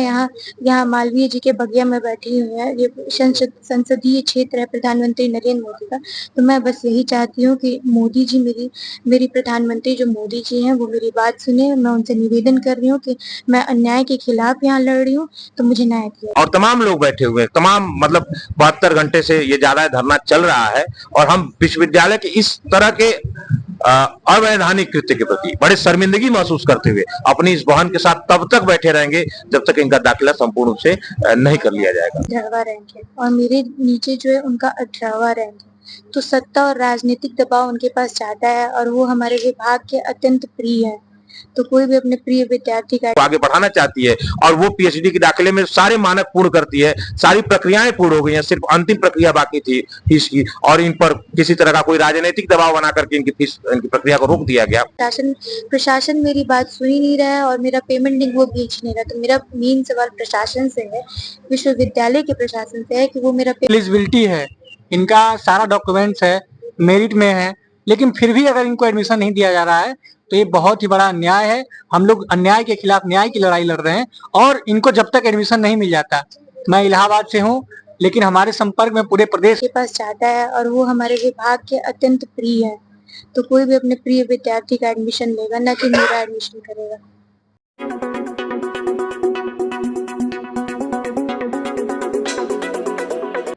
यहाँ यहाँ मालवीय जी के बगिया में बैठी हुई है। ये संसदीय क्षेत्र है प्रधानमंत्री नरेंद्र मोदी का। तो मैं बस यही चाहती हूँ कि मोदी जी मेरी मेरी प्रधानमंत्री जो मोदी जी हैं वो मेरी बात सुने। मैं उनसे निवेदन कर रही हूँ कि मैं अन्याय के खिलाफ यहाँ लड़ रही हूँ, तो मुझे न्याय दिया। और तमाम लोग बैठे हुए हैं, तमाम मतलब 72 घंटे से ये ज्यादा धरना चल रहा है और हम विश्वविद्यालय के इस तरह के अवैधानिक कृत्य के प्रति बड़े शर्मिंदगी महसूस करते हुए अपनी इस बहन के साथ तब तक बैठे रहेंगे जब तक इनका दाखिला संपूर्ण रूप से नहीं कर लिया जाएगा। 18वां रैंक है और मेरे नीचे जो है उनका 18वां रैंक है। तो सत्ता और राजनीतिक दबाव उनके पास ज्यादा है और वो हमारे विभाग के अत्यंत प्रिय है। तो कोई भी अपने प्रिय विद्यार्थी का आगे बढ़ाना चाहती है और वो पीएचडी के दाखिले में सारे मानक पूर्ण करती है, सारी प्रक्रियाएं पूर्ण हो गई हैं, सिर्फ अंतिम प्रक्रिया बाकी थी फीस की और इन पर किसी तरह का कोई राजनीतिक दबाव बना करके इनकी प्रक्रिया को रोक दिया गया। प्रशासन मेरी बात सुन ही नहीं रहा है और मेरा पेमेंट लिंक वो भेज नहीं रहा। तो मेरा मेन सवाल प्रशासन से है, विश्वविद्यालय के प्रशासन से है कि वो मेरा एलिजिबिलिटी है, इनका सारा डॉक्यूमेंट्स है, मेरिट में है, लेकिन फिर भी अगर इनको एडमिशन नहीं दिया जा रहा है तो ये बहुत ही बड़ा अन्याय है। हम लोग अन्याय के खिलाफ न्याय की लड़ाई लड़ रहे हैं और इनको जब तक एडमिशन नहीं मिल जाता, मैं इलाहाबाद से हूँ लेकिन हमारे संपर्क में पूरे प्रदेश के पास जाता है और वो हमारे विभाग के अत्यंत प्रिय है। तो कोई भी अपने प्रिय विद्यार्थी का एडमिशन लेगा, ना कि मेरा एडमिशन करेगा।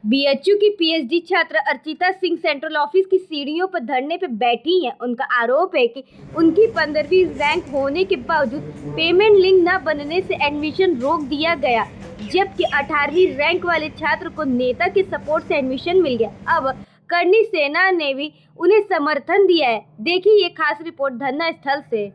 बीएचयू की पीएचडी छात्रा अर्चिता सिंह सेंट्रल ऑफिस की सीढ़ियों पर धरने पर बैठी हैं। उनका आरोप है कि उनकी 15वीं रैंक होने के बावजूद पेमेंट लिंक न बनने से एडमिशन रोक दिया गया, जबकि 18वीं रैंक वाले छात्र को नेता के सपोर्ट से एडमिशन मिल गया। अब करनी सेना ने भी उन्हें समर्थन दिया है। देखिए ये खास रिपोर्ट धरना स्थल से।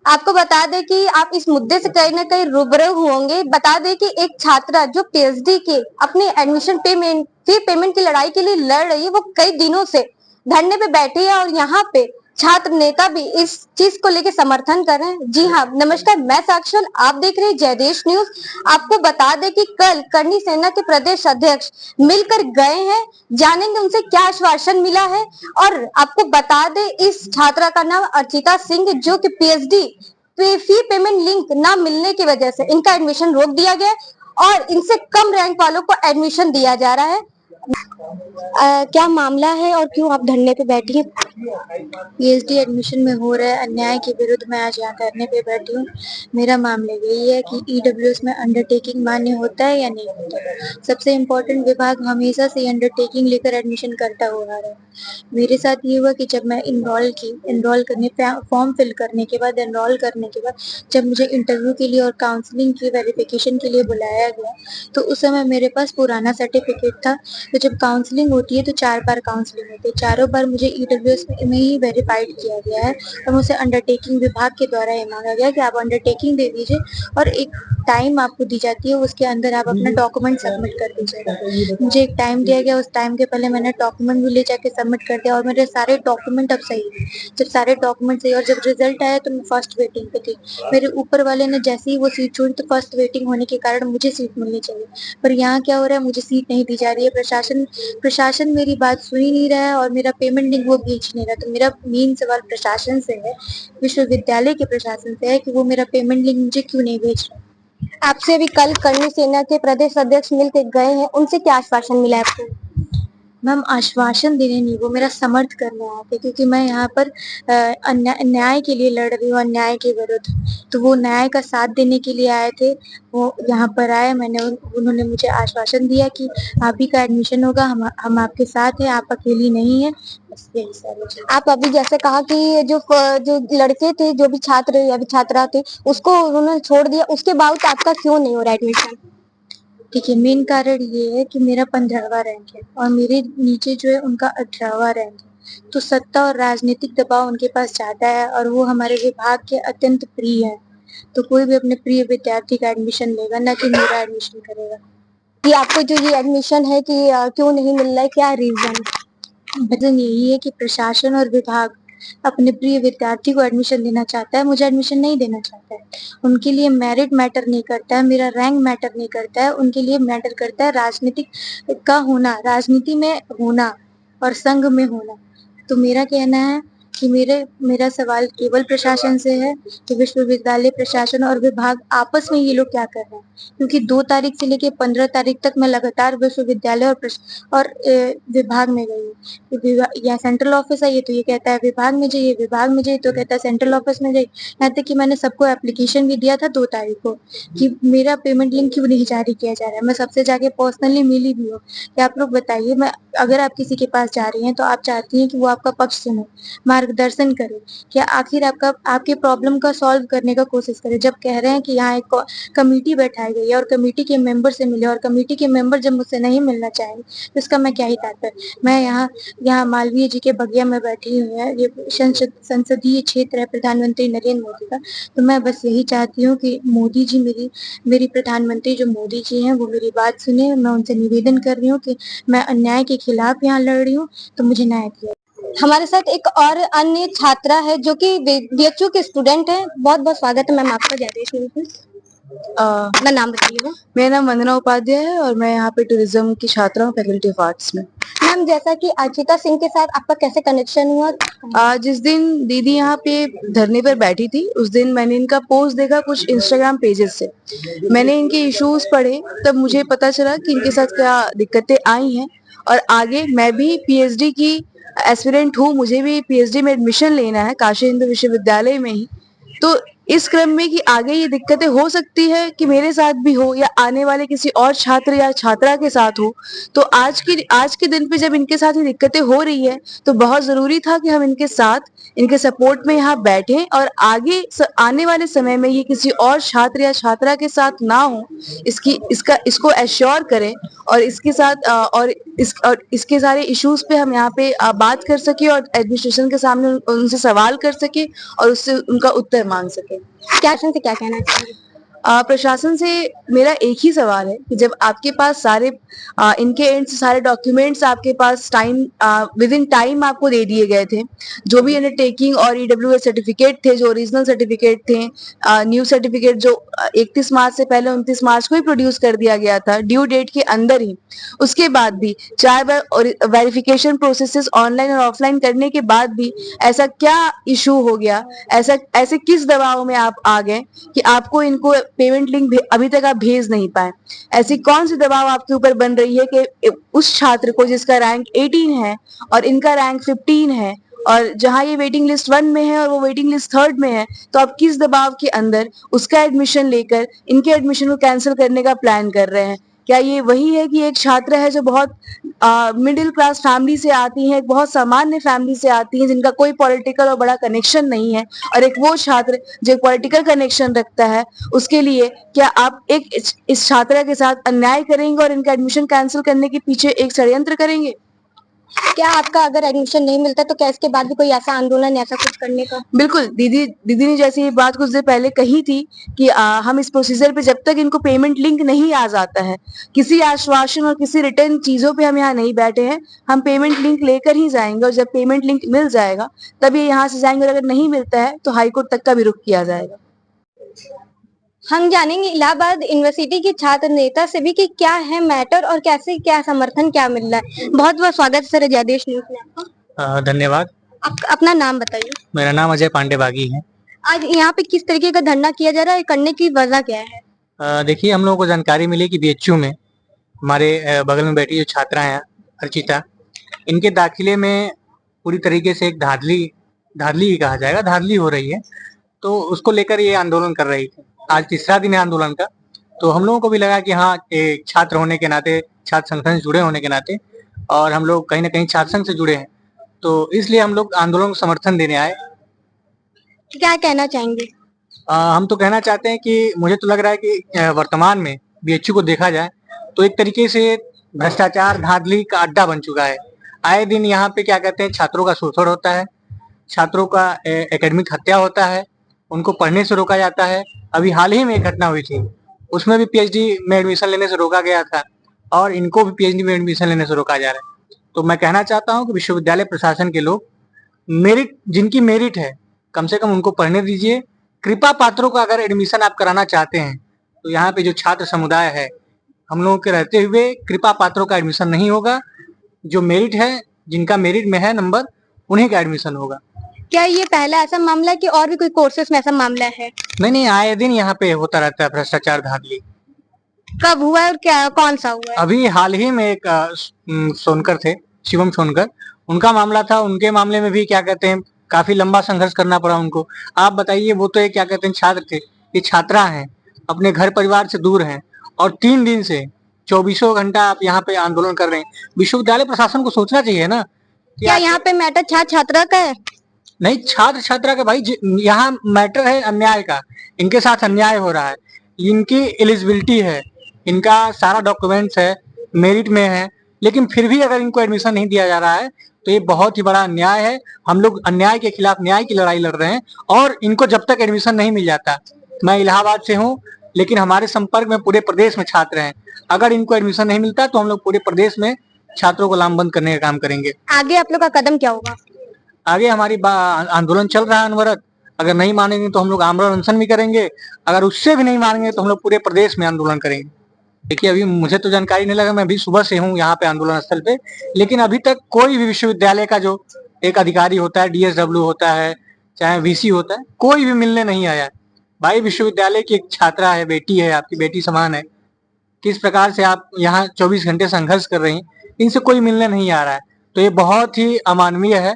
आपको बता दें कि आप इस मुद्दे से कहीं ना कहीं रूबरू होंगे। बता दें कि एक छात्रा जो पीएचडी के अपने एडमिशन पेमेंट की लड़ाई के लिए लड़ रही है, वो कई दिनों से धरने पे बैठी है और यहाँ पे छात्र नेता भी इस चीज को लेके समर्थन कर रहे हैं। जी हाँ, नमस्कार, मैं साक्षर, आप देख रहे हैं जयदेश न्यूज। आपको बता दें कि कल करनी सेना के प्रदेश अध्यक्ष मिलकर गए हैं, जानेंगे उनसे क्या आश्वासन मिला है। और आपको बता दें इस छात्रा का नाम अर्चिता सिंह, जो कि पीएचडी फी पेमेंट लिंक ना मिलने की वजह से इनका एडमिशन रोक दिया गया और इनसे कम रैंक वालों को एडमिशन दिया जा रहा है। क्या मामला है और क्यों आप धरने पे बैठी हैं? पीएचडी एडमिशन में हो रहे अन्याय के विरुद्ध मैं आज यहाँ धरने पे बैठी हूँ। मेरा मामला यही है कि ईडब्ल्यूएस में अंडरटेकिंग मान्य होता है या नहीं होता है। सबसे इम्पोर्टेंट विभाग हमेशा से अंडरटेकिंग लेकर एडमिशन करता हुआ रहा है। मेरे साथ ये हुआ कि जब मैं फॉर्म फिल करने के बाद, एनरोल करने के बाद जब मुझे इंटरव्यू के लिए और काउंसलिंग की वेरिफिकेशन के लिए बुलाया गया, तो उस समय मेरे पास पुराना सर्टिफिकेट था। तो जब काउंसलिंग होती है तो 4 बार काउंसलिंग होती है, चारों बार मुझे ईडब्ल्यूएस में ही वेरीफाइड किया गया है और मुझसे अंडरटेकिंग विभाग के द्वारा ये मांगा गया कि आप अंडरटेकिंग दे दीजिए और एक टाइम आपको दी जाती है, उसके अंदर आप अपना डॉक्यूमेंट सबमिट कर दीजिएगा। मुझे एक टाइम दिया गया, उस टाइम के पहले मैंने डॉक्यूमेंट भी ले जाके सबमिट कर दिया और मेरे सारे डॉक्यूमेंट अब सही है। जब सारे डॉक्यूमेंट सही और जब रिजल्ट आया तो मैं फर्स्ट वेटिंग पे थी। मेरे ऊपर वाले ने जैसे ही वो सीट छोड़ी तो फर्स्ट वेटिंग होने के कारण मुझे सीट मिलनी चाहिए, पर यहाँ क्या हो रहा है, मुझे सीट नहीं दी जा रही है। प्रशासन मेरी बात सुन ही नहीं रहा है और मेरा पेमेंट लिंक वो भेज नहीं रहा। तो मेरा मेन सवाल प्रशासन से है, विश्वविद्यालय के प्रशासन से है कि वो मेरा पेमेंट लिंक मुझे क्यों नहीं भेज रहा। आपसे अभी कल करनी सेना के प्रदेश अध्यक्ष मिलकर गए हैं, उनसे क्या आश्वासन मिला आपको? मैम, आश्वासन देने नहीं, वो मेरा समर्थ करने आए थे, क्योंकि मैं यहाँ पर न्याय के लिए लड़ रही हूँ, अन्याय के विरुद्ध। तो वो न्याय का साथ देने के लिए आए थे, वो यहाँ पर आए। उन्होंने मुझे आश्वासन दिया कि आप ही का एडमिशन होगा, हम आपके साथ हैं, आप अकेली नहीं है। बस यही सारी। आप अभी जैसे कहा कि जो लड़के थे, जो भी छात्र या भी छात्रा थे, उसको उन्होंने छोड़ दिया, उसके बावजूद आपका क्यों नहीं हो रहा एडमिशन? देखिए, मेन कारण ये है कि मेरा 15वां रैंक है और मेरे नीचे जो है उनका 18वां रैंक है। तो सत्ता और राजनीतिक दबाव उनके पास ज्यादा है और वो हमारे विभाग के अत्यंत प्रिय है। तो कोई भी अपने प्रिय विद्यार्थी का एडमिशन लेगा, ना कि मेरा एडमिशन करेगा। कि आपको जो ये एडमिशन है कि क्यों नहीं मिल रहा है, क्या रीजन? रीजन यही है कि प्रशासन और विभाग अपने प्रिय विद्यार्थी को एडमिशन देना चाहता है, मुझे एडमिशन नहीं देना चाहता है। उनके लिए मेरिट मैटर नहीं करता है, मेरा रैंक मैटर नहीं करता है, उनके लिए मैटर करता है राजनीतिक का होना, राजनीति में होना और संघ में होना। तो मेरा कहना है कि मेरा सवाल केवल प्रशासन से है कि विश्वविद्यालय प्रशासन और विभाग आपस में ये लोग क्या कर रहे हैं, क्योंकि 2 तारीख से लेके 15 तारीख तक मैं लगातार विश्वविद्यालय और विभाग में गई हूँ। यहाँ सेंट्रल ऑफिस है, ये तो ये कहता है विभाग में जाइए, विभाग में जाइए तो कहता है सेंट्रल ऑफिस में जाइए। यहाँ तक कि मैंने सबको एप्लीकेशन भी दिया था 2 तारीख को कि मेरा पेमेंट लिंक क्यों नहीं जारी किया जा रहा है। मैं सबसे जाके पर्सनली मिली भी हूँ कि आप लोग बताइए, मैं अगर आप किसी के पास जा रही हैं तो आप चाहती हैं कि वो आपका पक्ष सुने, मार्गदर्शन करे, कि आखिर आपके प्रॉब्लम का सॉल्व करने का कोशिश करे। जब कह रहे हैं कि यहाँ एक कमेटी बैठाई गई है और कमेटी के मेंबर से मिले, और कमेटी के मेंबर जब मुझसे नहीं मिलना चाहेंगे तो इसका मैं क्या ही तात्पर्य। मैं यहाँ मालवीय जी के बगिया में बैठी हुई है, ये संसदीय क्षेत्र है प्रधानमंत्री नरेंद्र मोदी का। तो मैं बस यही चाहती हूँ कि मोदी जी मेरी प्रधानमंत्री जो मोदी जी हैं वो मेरी बात सुने। मैं उनसे निवेदन कर रही हूँ कि मैं अन्याय के खिलाफ यहाँ लड़ रही हूँ, तो मुझे न्याय दिया। हमारे साथ एक और अन्य छात्रा है जो कि बीएचयू के स्टूडेंट है। बहुत बहुत स्वागत है मैम आपका जयदेश न्यूज़ में। अपना नाम बताइएगा। मेरा नाम वंदना उपाध्याय है और मैं यहाँ पे टूरिज्म की छात्रा हूँ, फैकल्टी ऑफ आर्ट्स में। मैम, जैसा कि अर्चिता सिंह के साथ आपका कैसे कनेक्शन हुआ? जिस दिन दीदी यहाँ पे धरने पर बैठी थी उस दिन मैंने इनका पोस्ट देखा कुछ इंस्टाग्राम पेजेस से। मैंने इनके इश्यूज पढ़े, तब मुझे पता चला कि इनके साथ क्या दिक्कतें आई हैं। और आगे मैं भी पीएचडी की एस्पिरेंट हूँ, मुझे भी पीएचडी में एडमिशन लेना है काशी हिंदू विश्वविद्यालय में ही। तो इस क्रम में कि आगे ये दिक्कतें हो सकती है कि मेरे साथ भी हो या आने वाले किसी और छात्र या छात्रा के साथ हो, तो आज के दिन पे जब इनके साथ ये दिक्कतें हो रही है तो बहुत जरूरी था कि हम इनके साथ, इनके सपोर्ट में यहाँ बैठे और आगे आने वाले समय में ये किसी और छात्र या छात्रा के साथ ना हो, इसको एश्योर करें और इसके साथ और इसके सारे इश्यूज पे हम यहाँ पे बात कर सके और एडमिनिस्ट्रेशन के सामने उनसे सवाल कर सके और उससे उनका उत्तर मांग सके। प्रशासन से क्या कहना चाहिए? प्रशासन से मेरा एक ही सवाल है कि जब आपके पास सारे इनके एंड से सारे डॉक्यूमेंट्स आपके पास विद इन टाइम आपको दे दिए गए थे, जो भी अंडरटेकिंग और ईडब्ल्यूएस सर्टिफिकेट थे, जो ओरिजिनल सर्टिफिकेट थे, न्यू सर्टिफिकेट जो 31 मार्च से पहले 29 मार्च को ही प्रोड्यूस कर दिया गया था ड्यू डेट के अंदर ही, उसके बाद भी 4 बार वेरिफिकेशन प्रोसेसेस ऑनलाइन और ऑफलाइन करने के बाद भी ऐसा क्या इशू हो गया, ऐसे किस दबाव में आप आ गए कि आपको इनको पेमेंट लिंक अभी तक आप भेज नहीं पाए? ऐसी कौन सी दबाव आपके ऊपर बन रही है कि उस छात्र को जिसका रैंक 18 है और इनका रैंक 15 है, और जहां ये वेटिंग लिस्ट 1 में है और वो वेटिंग लिस्ट 3rd में है, तो आप किस दबाव के अंदर उसका एडमिशन लेकर इनके एडमिशन को कैंसिल करने का प्लान कर रहे हैं? क्या ये वही है कि एक छात्र है जो बहुत मिडिल क्लास फैमिली से आती है, एक बहुत सामान्य फैमिली से आती है जिनका कोई पॉलिटिकल और बड़ा कनेक्शन नहीं है, और एक वो छात्र जो पॉलिटिकल कनेक्शन रखता है, उसके लिए क्या आप इस छात्रा के साथ अन्याय करेंगे और इनका एडमिशन कैंसिल करने के पीछे एक षड्यंत्र करेंगे? क्या आपका अगर एडमिशन नहीं मिलता तो क्या इसके बाद भी कोई ऐसा आंदोलन, ऐसा कुछ करने का? बिल्कुल, दीदी ने जैसे ये बात कुछ देर पहले कही थी कि हम इस प्रोसीजर पे जब तक इनको पेमेंट लिंक नहीं आ जाता है, किसी आश्वासन और किसी रिटर्न चीजों पे हम यहाँ नहीं बैठे हैं, हम पेमेंट लिंक लेकर ही जाएंगे और जब पेमेंट लिंक मिल जाएगा तब ये यहाँ से जाएंगे, और अगर नहीं मिलता है तो हाईकोर्ट तक का भी रुख किया जाएगा। हम जानेंगे इलाहाबाद यूनिवर्सिटी के छात्र नेता से भी कि क्या है मैटर और कैसे क्या समर्थन क्या मिल रहा है। बहुत बहुत स्वागत सर जयदेश न्यूज़ में आपका। धन्यवाद। अपना नाम बताइए। मेरा नाम अजय पांडे बागी है। आज यहाँ पे किस तरीके का धरना किया जा रहा है, करने की वजह क्या है? देखिए, हम लोगों को जानकारी मिली कि बीएचयू में हमारे बगल में बैठी जो छात्रा है अर्चिता, इनके दाखिले में पूरी तरीके से एक धांधली ही कहा जाएगा, धांधली हो रही है, तो उसको लेकर ये आंदोलन कर रही थी। आज तीसरा दिन है आंदोलन का, तो हम लोगों को भी लगा कि हाँ, एक छात्र होने के नाते, छात्र संगठन से जुड़े होने के नाते, और हम लोग कहीं ना कहीं छात्र संघ से जुड़े हैं, तो इसलिए हम लोग आंदोलन को समर्थन देने आए। क्या कहना चाहेंगे? हम तो कहना चाहते हैं कि मुझे तो लग रहा है कि वर्तमान में बीएचयू को देखा जाए तो एक तरीके से भ्रष्टाचार, धांधली का अड्डा बन चुका है। आए दिन यहाँ पे क्या कहते हैं, छात्रों का शोषण होता है, छात्रों का एकेडमिक हत्या होता है, उनको पढ़ने से रोका जाता है। अभी हाल ही में एक घटना हुई थी, उसमें भी पीएचडी में एडमिशन लेने से रोका गया था और इनको भी पीएचडी में एडमिशन लेने से रोका जा रहा है। तो मैं कहना चाहता हूँ कि विश्वविद्यालय प्रशासन के लोग जिनकी मेरिट है, कम से कम उनको पढ़ने दीजिए। कृपा पात्रों का अगर एडमिशन आप कराना चाहते हैं तो यहाँ पे जो छात्र समुदाय है, हम लोगों के रहते हुए कृपा पात्रों का एडमिशन नहीं होगा। जो मेरिट है, जिनका मेरिट में है नंबर, उन्हीं का एडमिशन होगा। क्या ये पहला ऐसा मामला है कि और भी कोई कोर्सेज में ऐसा मामला है? नहीं, आए दिन यहाँ पे होता रहता है भ्रष्टाचार, धांधली। कब हुआ है और क्या कौन सा हुआ है? अभी हाल ही में एक सोनकर थे, शिवम सोनकर, उनका मामला था। उनके मामले में भी क्या कहते हैं, काफी लंबा संघर्ष करना पड़ा उनको। आप बताइए, वो तो एक क्या कहते हैं छात्र थे, ये छात्रा हैं, अपने घर परिवार से दूर हैं और 3 दिन से 24 घंटा आप यहाँ पे आंदोलन कर रहे हैं। विश्वविद्यालय प्रशासन को सोचना चाहिए ना कि क्या यहाँ पे मैटर छात्र छात्रा का है? नहीं, छात्र छात्रा का भाई, यहाँ मैटर है अन्याय का। इनके साथ अन्याय हो रहा है, इनकी एलिजिबिलिटी है, इनका सारा डॉक्यूमेंट्स है, मेरिट में है, लेकिन फिर भी अगर इनको एडमिशन नहीं दिया जा रहा है तो ये बहुत ही बड़ा अन्याय है। हम लोग अन्याय के खिलाफ न्याय की लड़ाई लड़ रहे हैं और इनको जब तक एडमिशन नहीं मिल जाता, मैं इलाहाबाद से हूँ लेकिन हमारे संपर्क में पूरे प्रदेश में छात्र हैं, अगर इनको एडमिशन नहीं मिलता तो हम लोग पूरे प्रदेश में छात्रों को लामबंद करने का काम करेंगे। आगे आप लोग का कदम क्या होगा? आगे हमारी आंदोलन चल रहा है अनवरत। अगर नहीं मानेंगे तो हम लोग आमरण अनशन भी करेंगे, अगर उससे भी नहीं मानेंगे तो हम लोग पूरे प्रदेश में आंदोलन करेंगे। देखिए, अभी मुझे तो जानकारी नहीं लगा, मैं अभी सुबह से हूँ यहाँ पे आंदोलन स्थल पे, लेकिन अभी तक कोई भी विश्वविद्यालय का जो एक अधिकारी होता है, DSW होता है, चाहे VC होता है, कोई भी मिलने नहीं आया। भाई, विश्वविद्यालय की एक छात्रा है, बेटी है, आपकी बेटी समान है, किस प्रकार से आप यहाँ 24 घंटे संघर्ष कर रही हैं, इनसे कोई मिलने नहीं आ रहा है, तो ये बहुत ही अमानवीय है।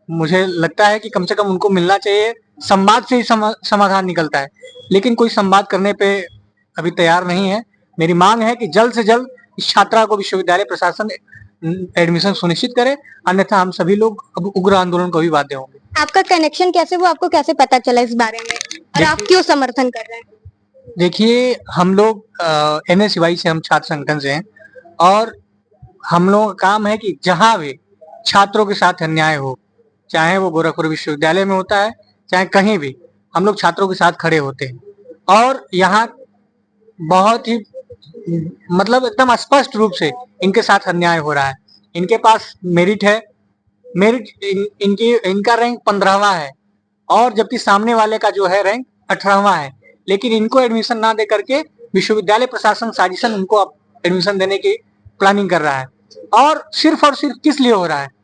मुझे लगता है कि कम से कम उनको मिलना चाहिए। संवाद से ही समाधान निकलता है, लेकिन कोई संवाद करने पे अभी तैयार नहीं है। मेरी मांग है कि जल्द से जल्द इस छात्रा को विश्वविद्यालय प्रशासन एडमिशन सुनिश्चित करे, अन्यथा हम सभी लोग अब उग्र आंदोलन को भी बाध्य होंगे। आपका कनेक्शन कैसे हुआ, आपको कैसे पता चला इस बारे में और आप क्यों समर्थन कर रहे हैं? देखिए, हम लोग NSUI से, हम छात्र संगठन से हैं और हम लोगों का काम है कि जहां भी छात्रों के साथ अन्याय हो, चाहे वो गोरखपुर विश्वविद्यालय में होता है, चाहे कहीं भी, हम लोग छात्रों के साथ खड़े होते हैं। और यहाँ बहुत ही मतलब एकदम स्पष्ट रूप से इनके साथ अन्याय हो रहा है। इनके पास मेरिट है, इनका रैंक 15वां है और जबकि सामने वाले का जो है रैंक 18वां है, लेकिन इनको एडमिशन ना दे करके विश्वविद्यालय प्रशासन साजिशन उनको एडमिशन देने की प्लानिंग कर रहा है। और सिर्फ किस लिए हो रहा है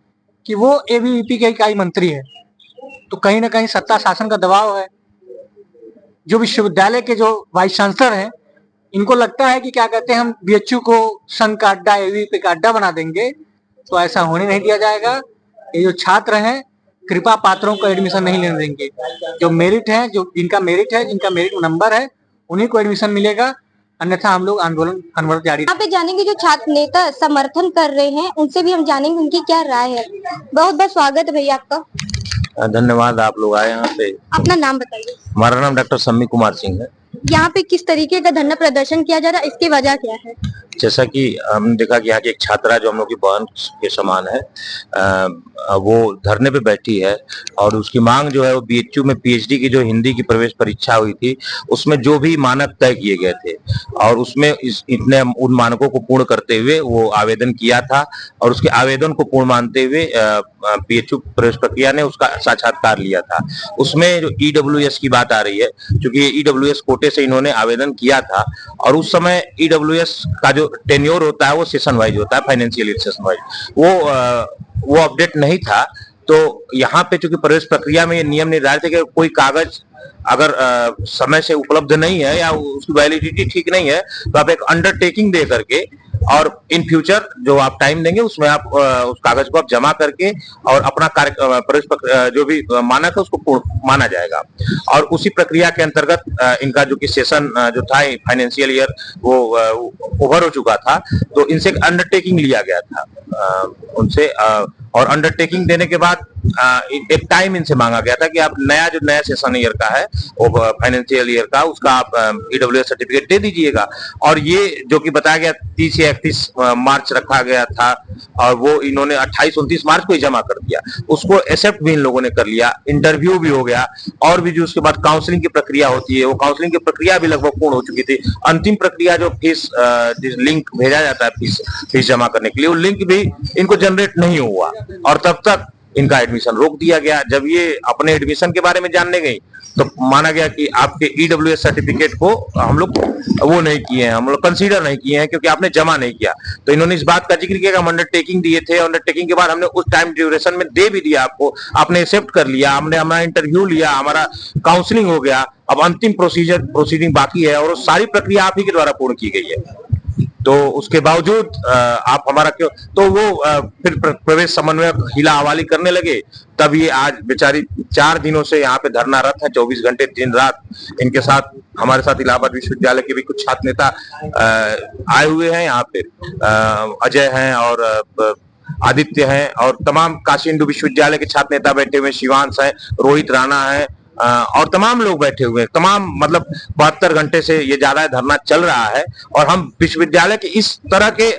कि वो ABVP के इकाई मंत्री है, तो कहीं ना कहीं सत्ता शासन का दबाव है। जो विश्वविद्यालय के जो वाइस चांसलर हैं, इनको लगता है कि क्या कहते हैं, हम BHU को संघ का अड्डा, ABVP का अड्डा बना देंगे, तो ऐसा होने नहीं दिया जाएगा। ये जो छात्र हैं, कृपा पात्रों को एडमिशन नहीं लेने देंगे। जो मेरिट है, जो जिनका मेरिट है, जिनका मेरिट नंबर है, उन्हीं को एडमिशन मिलेगा, अन्यथा हम लोग आंदोलन अनवरत जारी। यहाँ पे जानेंगे जो छात्र नेता समर्थन कर रहे हैं, उनसे भी हम जानेंगे उनकी क्या राय है। बहुत बहुत स्वागत है भैया आपका। धन्यवाद, आप लोग आए यहाँ पे। अपना नाम बताइए। हमारा नाम डॉक्टर सम्मी कुमार सिंह है। यहाँ पे किस तरीके का धरना प्रदर्शन किया जा रहा है, इसकी वजह क्या है? जैसा कि हमने देखा कि यहाँ की एक छात्रा जो हम लोग की बहन के समान है, वो धरने पे बैठी है और उसकी मांग जो है वो BHU में PhD की जो हिंदी की प्रवेश परीक्षा हुई थी, उसमें जो भी मानक तय किए गए थे और उसमें इतने उन मानकों को पूर्ण करते हुए वो आवेदन किया था और उसके आवेदन को पूर्ण मानते हुए BHU प्रवेश प्रक्रिया ने उसका साक्षात्कार लिया था। उसमें जो EWS की बात आ रही है, क्योंकि EWS कोटे से इन्होंने आवेदन किया था और उस समय EWS का जो टेन्योर होता है वो सेशन वाइज होता है, फाइनेंशियल ईयर सेशन वाइज, वो अपडेट नहीं था। तो यहाँ पे चूंकि प्रवेश प्रक्रिया में ये नियम निर्धारित है कि कोई कागज अगर समय से उपलब्ध नहीं है या उसकी वैलिडिटी ठीक नहीं है, तो आप एक अंडरटेकिंग दे करके और इन फ्यूचर जो आप टाइम देंगे उसमें आप उस कागज को आप जमा करके और अपना कार्य प्रवेश जो भी मानक है उसको पूर्ण माना जाएगा। और उसी प्रक्रिया के अंतर्गत इनका जो कि सेशन जो था फाइनेंशियल ईयर वो ओवर हो चुका था, तो इनसे एक अंडरटेकिंग लिया गया था उनसे, और अंडरटेकिंग देने के बाद एक टाइम इनसे मांगा गया था कि आप नया सेशन ईयर का है वो फाइनेंशियल ईयर का, उसका आप EWS सर्टिफिकेट दे दीजिएगा। और ये जो कि बताया गया 30 या 31 मार्च रखा गया था और वो इन्होंने 28-29 मार्च को ही जमा कर दिया। उसको एक्सेप्ट भी इन लोगों ने कर लिया, इंटरव्यू भी हो गया और भी जो उसके बाद काउंसलिंग की प्रक्रिया होती है, वो काउंसलिंग की प्रक्रिया भी लगभग पूर्ण हो चुकी थी। अंतिम प्रक्रिया जो फीस लिंक भेजा जाता है फीस जमा करने के लिए, वो लिंक भी इनको जनरेट नहीं हुआ और तब तक इनका एडमिशन रोक दिया गया। जब ये अपने एडमिशन के बारे में जानने गई तो माना गया कि आपके ईडब्ल्यूएस सर्टिफिकेट को हम लोग वो नहीं किए हैं, हम लोग कंसीडर नहीं किए हैं क्योंकि आपने जमा नहीं किया। तो इन्होंने इस बात का जिक्र किया कि हम अंडरटेकिंग दिए थे, अंडरटेकिंग के बाद हमने उस टाइम ड्यूरेशन में दे भी दिया आपको, आपने एक्सेप्ट कर लिया, हमने हमारा इंटरव्यू लिया, हमारा काउंसलिंग हो गया, अब अंतिम प्रोसीडिंग बाकी है और वो सारी प्रक्रिया आप ही के द्वारा पूर्ण की गई है। तो उसके बावजूद आप हमारा क्यों, तो वो फिर प्रवेश समन्वयक हिला हवाली करने लगे। तब ये आज बेचारी 4 दिनों से यहाँ पे धरनारत है, 24 घंटे दिन रात इनके साथ, हमारे साथ इलाहाबाद विश्वविद्यालय के भी कुछ छात्र नेता आए हुए हैं यहाँ पे, अजय हैं और आदित्य हैं और तमाम काशी हिंदू विश्वविद्यालय के छात्र नेता बैठे हुए, शिवांश है, रोहित राणा है और तमाम लोग बैठे हुए हैं। तमाम मतलब 72 घंटे से ये ज्यादा धरना चल रहा है और हम विश्वविद्यालय के इस तरह के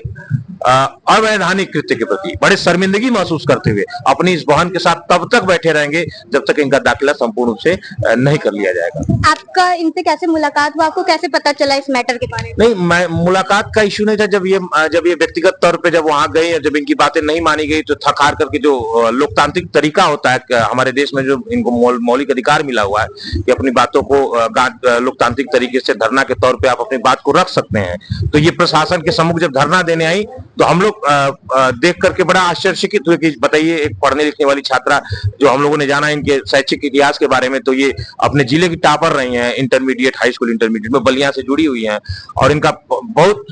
अवैधानिक कृत्य के प्रति बड़े शर्मिंदगी महसूस करते हुए अपनी इस बहन के साथ तब तक बैठे रहेंगे जब तक इनका दाखिला संपूर्ण रूप से नहीं कर लिया जाएगा। आपका इनसे कैसे मुलाकात हुआ, आपको कैसे पता चला इस मैटर के बारे में? नहीं, मैं मुलाकात का इश्यू नहीं था। जब ये व्यक्तिगत तौर पे जब वहां गए, जब इनकी बातें नहीं मानी गई तो थक हार करके जो लोकतांत्रिक तरीका होता है हमारे देश में, जो इनको मौलिक अधिकार मिला हुआ है कि अपनी बातों को लोकतांत्रिक तरीके से धरना के तौर पे आप अपनी बात को रख सकते हैं। तो ये प्रशासन के सम्मुख जब धरना देने आई तो हम लोग देख करके बड़ा आश्चर्यचकित हुए कि बताइए, एक पढ़ने लिखने वाली छात्रा जो हम लोगों ने जाना इनके शैक्षिक इतिहास के बारे में, तो ये अपने जिले की टॉपर रही हैं, इंटरमीडिएट, हाई स्कूल इंटरमीडिएट में बलिया से जुड़ी हुई हैं और इनका बहुत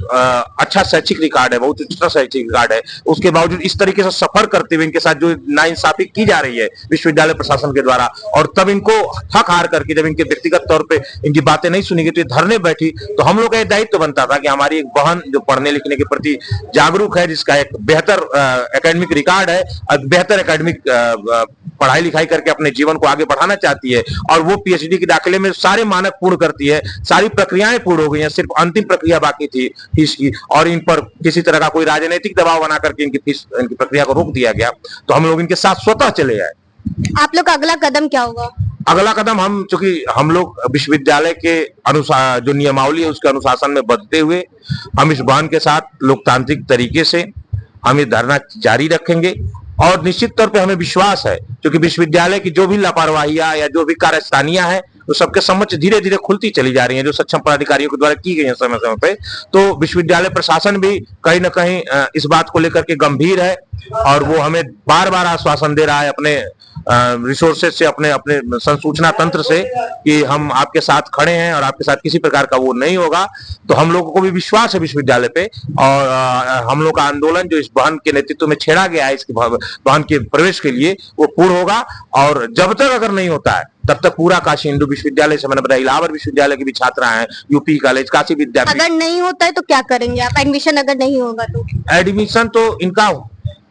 अच्छा शैक्षिक रिकॉर्ड है, बहुत अच्छा शैक्षिक रिकॉर्ड है। उसके बावजूद इस तरीके से सफर करते हुए इनके साथ जो नाइंसाफी की जा रही है विश्वविद्यालय प्रशासन के द्वारा, और तब इनको थक हार करके जब इनके व्यक्तिगत तौर पे इनकी बातें नहीं सुनी गई तो ये धरने बैठी। तो हम लोग का दायित्व बनता था कि हमारी एक बहन जो पढ़ने लिखने के प्रति जागरूक है, जिसका एक बेहतर एकेडमिक रिकॉर्ड है, बेहतर एकेडमिक पढ़ाई लिखाई करके अपने जीवन को आगे बढ़ाना चाहती है और वो पीएचडी के दाखिले में सारे मानक पूर्ण करती है, सारी प्रक्रियाएं पूर्ण हो गई हैं, सिर्फ अंतिम प्रक्रिया बाकी थी फीस की, और इन पर किसी तरह का कोई राजनीतिक दबाव बना करके इनकी प्रक्रिया को रोक दिया गया। तो हम लोग इनके साथ स्वतः चले आए। आप लोग का अगला कदम क्या होगा? अगला कदम, हम चूंकि हम लोग विश्वविद्यालय के अनुसार जो नियमावली है उसके अनुशासन में बदलते हुए हम इस बहन के साथ लोकतांत्रिक तरीके से हम ये धरना जारी रखेंगे और निश्चित तौर पे हमें विश्वास है क्योंकि विश्वविद्यालय की जो भी लापरवाहियां या जो भी कार्यस्थानियां हैं वो सबके समक्ष धीरे धीरे खुलती चली जा रही हैं, जो सक्षम पदाधिकारियों के द्वारा की गई है समय समय पे। तो विश्वविद्यालय प्रशासन भी कहीं ना कहीं इस बात को लेकर के गंभीर है और वो हमें बार बार आश्वासन दे रहा है अपने रिसोर्सेज से, अपने अपने संसूचना तंत्र से कि हम आपके साथ खड़े हैं और आपके साथ किसी प्रकार का वो नहीं होगा। तो हम लोगों को भी विश्वास है विश्वविद्यालय पे और हम लोग का आंदोलन जो इस बहन के नेतृत्व में छेड़ा गया है इसके बहन के प्रवेश के लिए वो पूर्ण होगा। और जब तक अगर नहीं होता है तब तक पूरा काशी हिंदू विश्वविद्यालय से मैंने बताया, इलाहाबाद विश्वविद्यालय की भी छात्रा हैं, यूपी कॉलेज, काशी विद्यापीठ। अगर नहीं होता है तो क्या करेंगे आप? एडमिशन अगर नहीं होगा तो? एडमिशन तो इनका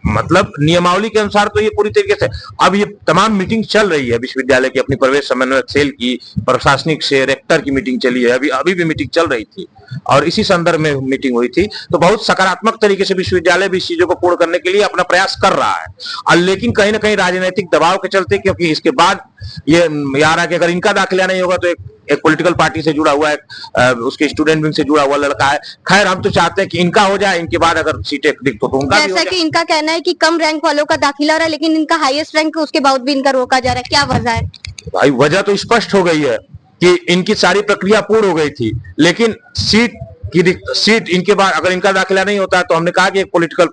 मतलब नियमावली के अनुसार तो ये पूरी तरीके से, अब ये तमाम मीटिंग चल रही है विश्वविद्यालय की, अपनी प्रवेश समन्वयक सेल की, प्रशासनिक से रेक्टर की मीटिंग चली है, अभी भी मीटिंग चल रही थी और इसी संदर्भ में मीटिंग हुई थी। तो बहुत सकारात्मक तरीके से विश्वविद्यालय भी इस चीजों को पूर्ण करने के लिए अपना प्रयास कर रहा है और लेकिन कहीं ना कहीं राजनीतिक दबाव के चलते, क्योंकि इसके बाद ये यार है कि अगर इनका दाखिला नहीं होगा तो एक पॉलिटिकल पार्टी से जुड़ा हुआ है, उसके स्टूडेंट विंग से जुड़ा हुआ लड़का है। खैर हम तो चाहते हैं कि इनका हो जाए, इनके बाद अगर सीटें रिक्त हो तो उनका भी हो जैसा जाए। कि इनका कहना है कि कम रैंक वालों का दाखिला हो रहा है लेकिन इनका हाईएस्ट रैंक है, उसके बावजूद भी इनका रोका जा रहा है, क्या वजह है? भाई वजह तो स्पष्ट हो गई है कि इनकी सारी प्रक्रिया पूर्ण हो गई थी, लेकिन सीट इनके बाद अगर इनका दाखिला नहीं होता है तो हमने कहा कि एक पॉलिटिकल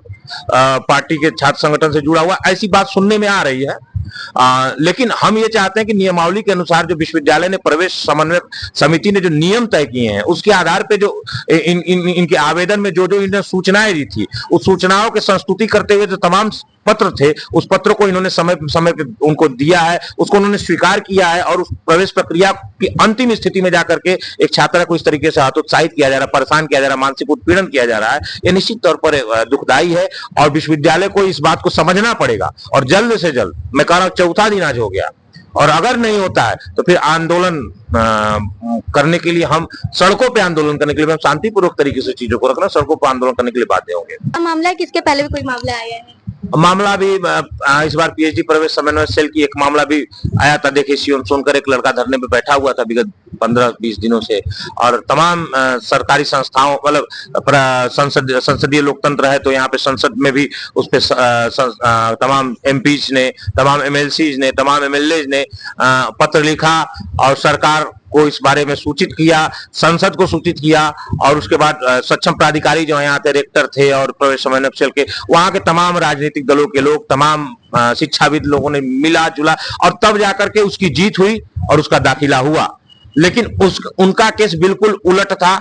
पार्टी के छात्र संगठन से जुड़ा हुआ, ऐसी बात सुनने में आ रही है। लेकिन हम ये चाहते हैं कि नियमावली के अनुसार जो विश्वविद्यालय ने प्रवेश समन्वय समिति ने जो नियम तय किए हैं उसके आधार पे जो इनके आवेदन में जो इन्होंने सूचनाएं दी थी उस सूचनाओं के संस्तुति करते हुए जो तमाम पत्र थे उस पत्र को इन्होंने समय पे उनको दिया है, उसको उन्होंने स्वीकार किया है और उस प्रवेश प्रक्रिया की अंतिम स्थिति में जाकर के एक छात्रा को इस तरीके से हतोत्साहित किया जा रहा है, परेशान किया जा रहा है, मानसिक उत्पीड़न किया जा रहा है, ये निश्चित तौर पर दुखदायी है और विश्वविद्यालय को इस बात को समझना पड़ेगा और जल्द से जल्द, मैं कह रहा हूं चौथा दिन आज हो गया और अगर नहीं होता है तो फिर आंदोलन करने के लिए, हम सड़कों पे आंदोलन करने के लिए, हम शांतिपूर्वक तरीके से चीजों को रखना, सड़कों पर आंदोलन करने के लिए बाध्य होंगे। मामला है कि इसके पहले भी कोई मामला आया है? मामला भी इस बार पीएचडी प्रवेश समन्वय सेल की एक मामला भी आया था। देखिए सोनकर एक लड़का धरने पे बैठा हुआ था विगत 15-20 दिनों से, और तमाम सरकारी संस्थाओं मतलब संसदीय लोकतंत्र है तो यहाँ पे संसद में भी उस पे तमाम एमपीज ने, तमाम एमएलसीज ने, तमाम एमएलए ने पत्र लिखा और सरकार को इस बारे में सूचित किया, संसद को सूचित किया, और उसके बाद सक्षम प्राधिकारी जो यहाँ थे, रेक्टर थे और प्रवेश समय नक्शल के, वहां के तमाम राजनीतिक दलों के लोग, तमाम शिक्षाविद लोगों ने मिला जुला और तब जाकर के उसकी जीत हुई और उसका दाखिला हुआ। लेकिन उनका केस बिल्कुल उलट था।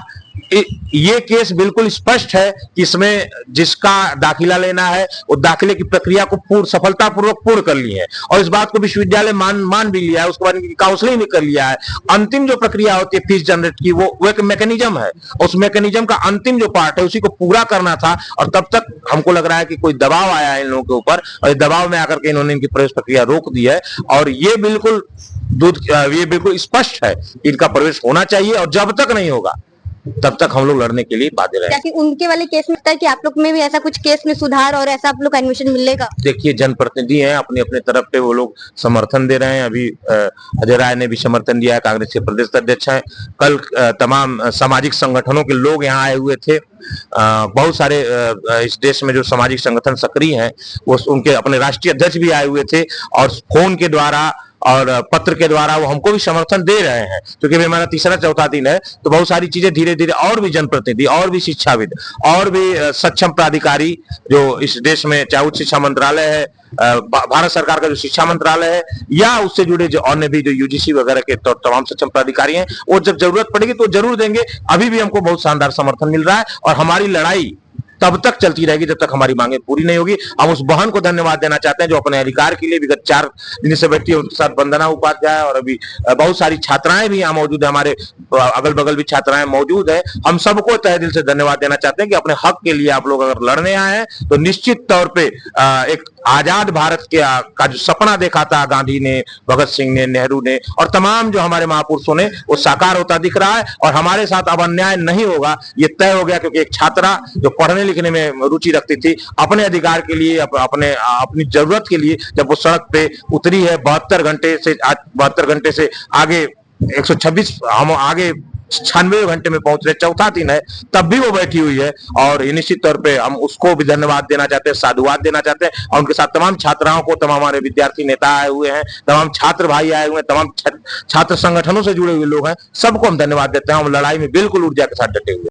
ये केस बिल्कुल स्पष्ट है कि इसमें जिसका दाखिला लेना है वो दाखिले की प्रक्रिया को सफलतापूर्वक पूर्ण कर ली है और इस बात को विश्वविद्यालय मान भी लिया है, उसके बाद काउंसलिंग भी कर लिया है। अंतिम जो प्रक्रिया होती है फीस जनरेट की, वो एक मैकेनिज्म है, उस मैकेनिज्म का अंतिम जो पार्ट है उसी को पूरा करना था और तब तक हमको लग रहा है कि कोई दबाव आया है इन लोगों के ऊपर और दबाव में आकर के इन्होंने इनकी प्रवेश प्रक्रिया रोक दी है और ये बिल्कुल स्पष्ट है कि इनका प्रवेश होना चाहिए और जब तक नहीं होगा तब तक हम लोग लड़ने के लिए बाध्य रहेंगे। ताकि उनके वाले केस में लगता है कि आप लोग में भी ऐसा कुछ केस में सुधार और ऐसा आप लोग का एडमिशन मिलेगा। देखिए, जनप्रतिनिधि हैं, अपने अपने तरफ पे वो लोग समर्थन दे रहे हैं। अभी अजय राय ने भी समर्थन दिया है, कांग्रेस के प्रदेश अध्यक्ष हैं। कल तमाम सामाजिक संगठनों के लोग यहाँ आए हुए थे। बहुत सारे इस देश में जो सामाजिक संगठन सक्रिय हैं वो उनके अपने राष्ट्रीय अध्यक्ष भी आए हुए थे और फोन के द्वारा और पत्र के द्वारा वो हमको भी समर्थन दे रहे हैं, क्योंकि हमारा तीसरा चौथा दिन है तो बहुत सारी चीजें धीरे धीरे और भी जनप्रतिनिधि और भी शिक्षाविद और भी सक्षम प्राधिकारी जो इस देश में, चाहे उच्च शिक्षा मंत्रालय है, भारत सरकार का जो शिक्षा मंत्रालय है या उससे जुड़े जो अन्य भी जो यूजीसी वगैरह के तमाम सक्षम प्राधिकारी हैं, वो जब जरूरत पड़ेगी तो जरूर देंगे। अभी भी हमको बहुत शानदार समर्थन मिल रहा है और हमारी लड़ाई तब तक चलती रहेगी जब तक हमारी मांगे पूरी नहीं होगी। हम उस बहन को धन्यवाद देना चाहते हैं जो अपने अधिकार के लिए विगत 4 दिन से बैठी है, उनके साथ वंदना उपाध्याय और अभी बहुत सारी छात्राएं भी यहाँ मौजूद है, हमारे अगल बगल भी छात्राएं मौजूद है। हम सबको तहे दिल से धन्यवाद देना चाहते हैं कि अपने हक के लिए आप लोग अगर लड़ने आए हैं तो निश्चित तौर पे एक आजाद भारत का जो सपना देखा था गांधी ने, भगत सिंह ने, नेहरू ने और तमाम जो हमारे महापुरुषों ने, वो साकार होता दिख रहा है और हमारे साथ अब अन्याय नहीं होगा, ये तय हो गया। क्योंकि एक छात्रा जो पढ़ने लिखने में रुचि रखती थी, अपने अधिकार के लिए, अपनी जरूरत के लिए जब वो सड़क पे उतरी है 72 घंटे से आगे 126 हम आगे 96 घंटे में पहुंच रहे, चौथा दिन है, तब भी वो बैठी हुई है और निश्चित तौर पे हम उसको भी धन्यवाद देना चाहते हैं, साधुवाद देना चाहते हैं और उनके साथ तमाम छात्राओं को, तमाम हमारे विद्यार्थी नेता आए हुए हैं, तमाम छात्र भाई आए हुए हैं, तमाम छात्र संगठनों से जुड़े हुए लोग हैं, सबको हम धन्यवाद देते हैं। हम लड़ाई में बिल्कुल ऊर्जा के साथ डटे हुए।